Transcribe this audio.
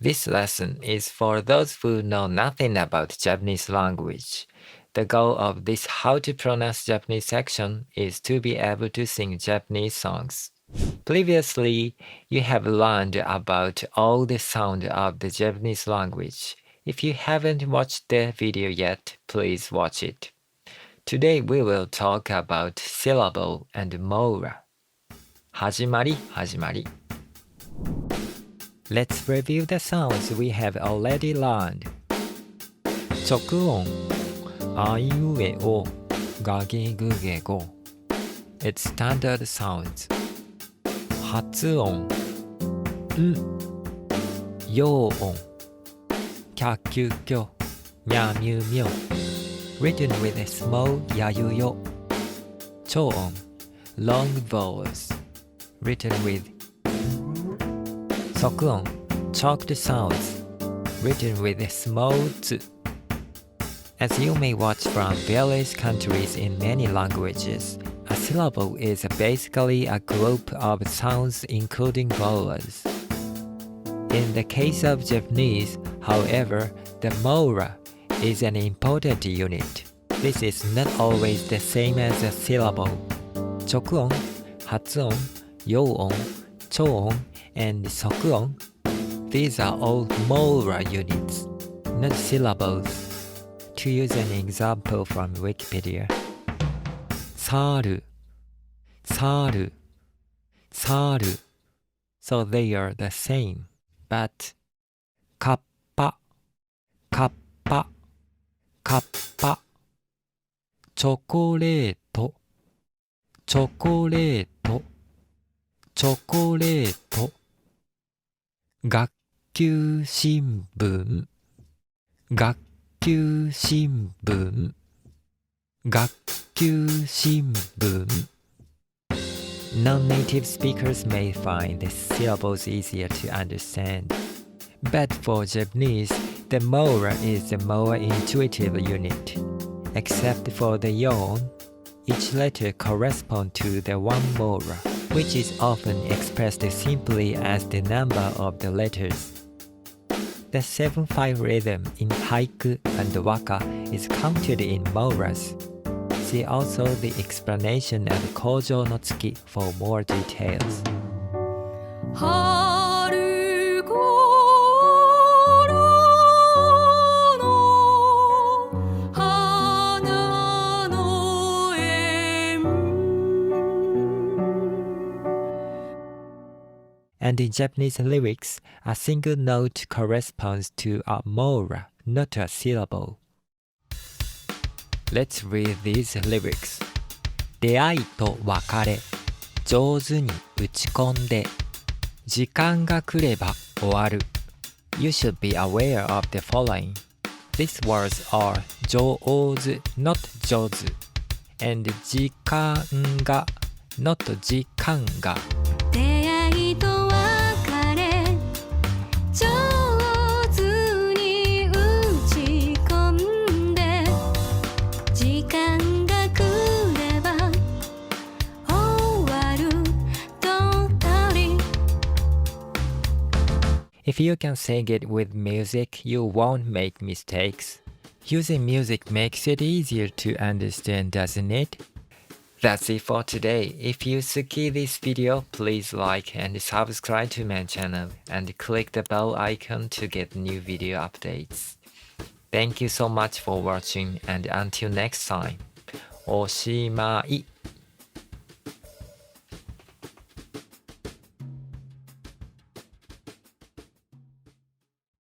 This lesson is for those who know nothing about Japanese language. The goal of this How to Pronounce Japanese section is to be able to sing Japanese songs. Previously, you have learned about all the sound of the Japanese language. If you haven't watched the video yet, please watch it. Today we will talk about syllable and mora. 始まり始まり Let's review the sounds we have already learned. 直音あいうえおがげぐげご It's standard sounds. 発音ん陽音キャキュキョミャミュミョ Written with a small やゆよ長音 Long vowels Written with 即音 Chalked sounds Written with a small つ As you may watch from various countries in many languages, a syllable is basically a group of sounds including vowels. In the case of Japanese, however, the mora is an important unit. This is not always the same as a syllable. 直音、発音、陽音、長音, and 即音. These are all mora units, not syllables.To use an example from Wikipedia, さる、さる、さる So they are the same. But かっぱ、かっぱ、かっぱチョコレート、チョコレート、チョコレート学級新聞、学級新聞学級新聞 Non-native speakers may find the syllables easier to understand. But for Japanese, the mora is the more intuitive unit. Except for the yawn, each letter corresponds to the one mora, which is often expressed simply as the number of the letters.The 7/5 rhythm in haiku and waka is counted in moras. See also the explanation of Kōjō no Tsuki for more details. And in Japanese lyrics, a single note corresponds to a mora, not a syllable. Let's read these lyrics. 出会いと別れ、上手に打ち込んで、時間が来れば終わる。You should be aware of the following. These words are 上手 not 上手 and 時間が not 時間が。If you can sing it with music, you won't make mistakes. Using music makes it easier to understand, doesn't it? That's it for today. If you suki this video, please like and subscribe to my channel and click the bell icon to get new video updates. Thank you so much for watching and until next time. おしまい。